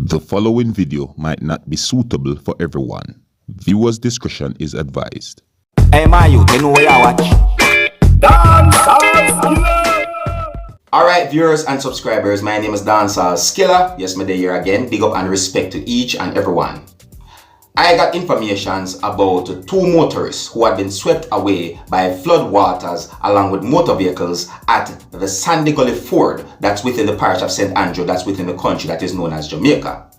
The following video might not be suitable for everyone. Viewers' discretion is advised. Hey, my youth, you know what I watch? Alright, viewers and subscribers, my name is Dancehall Skilla. Yes, my day here again. Big up and respect to each and everyone. I got informations about two motorists who had been swept away by flood waters along with motor vehicles at the Sandy Gully Ford that's within the parish of St. Andrew, that's within the country that is known as Jamaica.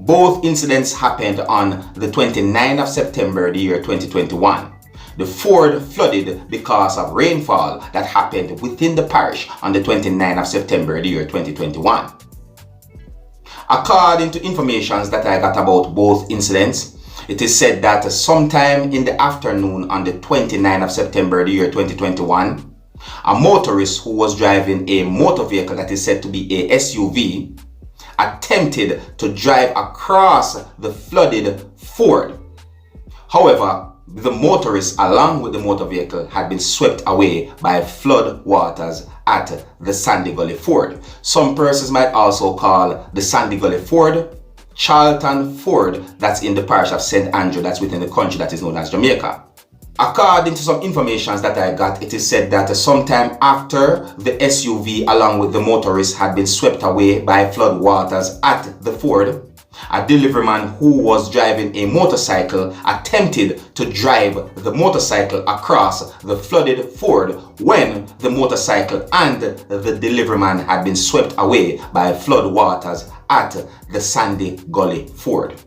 Both incidents happened on the 29th of September the year 2021. The Ford flooded because of rainfall that happened within the parish on the 29th of September the year 2021. According to information that I got about both incidents, it is said that sometime in the afternoon on the 29th of September the year 2021, a motorist who was driving a motor vehicle that is said to be a SUV attempted to drive across the flooded Ford. However, the motorist along with the motor vehicle had been swept away by flood waters at the Sandy Gully Ford. Some persons might also call the Sandy Gully Ford Charlton Ford, that's in the parish of St. Andrew, that's within the country that is known as Jamaica. According to some information that I got, it is said that sometime after the SUV along with the motorist had been swept away by flood waters at the Ford, a deliveryman who was driving a motorcycle attempted to drive the motorcycle across the flooded Ford when the motorcycle and the deliveryman had been swept away by flood waters at the Sandy Gully Ford.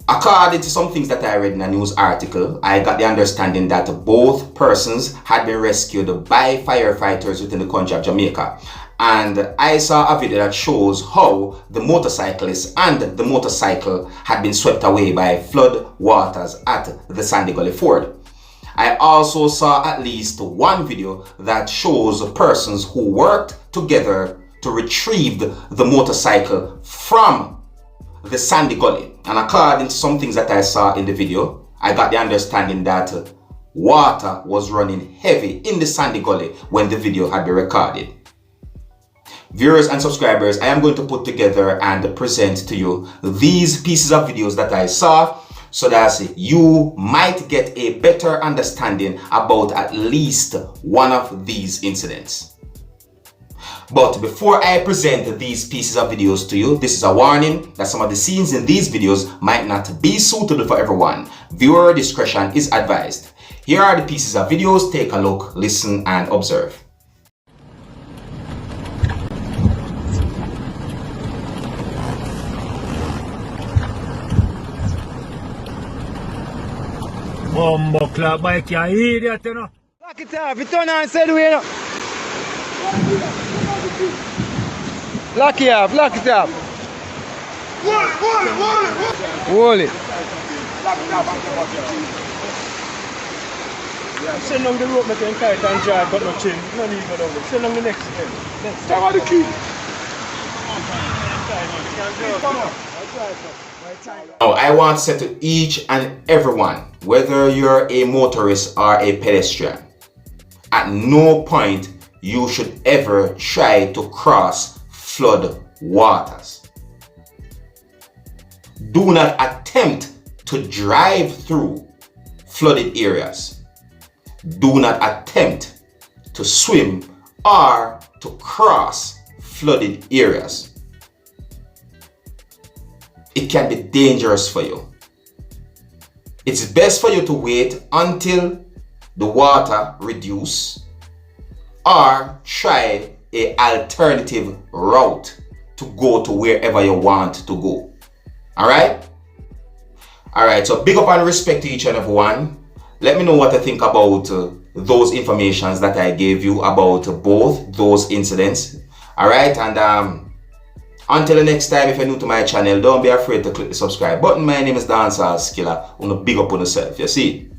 According to some things that I read in a news article, I got the understanding that both persons had been rescued by firefighters within the country of Jamaica. And I saw a video that shows how the motorcyclist and the motorcycle had been swept away by flood waters at the Sandy Gully Ford. I also saw at least one video that shows persons who worked together to retrieve the motorcycle from the Sandy Gully. And according to some things that I saw in the video, I got the understanding that water was running heavy in the Sandy Gully when the video had been recorded. Viewers and subscribers, I am going to put together and present to you these pieces of videos that I saw so that you might get a better understanding about at least one of these incidents. But before I present these pieces of videos to you, this is a warning that some of the scenes in these videos might not be suitable for everyone. Viewer discretion is advised. Here are the pieces of videos. Take a look, listen, and observe. Bumbo club bike, you idiot, you know. Lock it off, you turn on and say the way, you know. Lock it off, lock it off. Hold it. Send down the rope, make him tight and drive, but no chain. No need to go down there. Send down the next end. Start with the key. Now, I want to say to each and everyone, whether you're a motorist or a pedestrian, at no point you should ever try to cross flood waters. Do not attempt to drive through flooded areas. Do not attempt to swim or to cross flooded areas. It can be dangerous for you. It's best for you to wait until the water reduces or try an alternative route to go to wherever you want to go. Alright? Alright, so big up and respect to each and everyone. Let me know what you think about those informations that I gave you about both those incidents. Alright, and until the next time, if you're new to my channel, don't be afraid to click the subscribe button. My name is Dancehall Skilla. Big up on yourself, you see?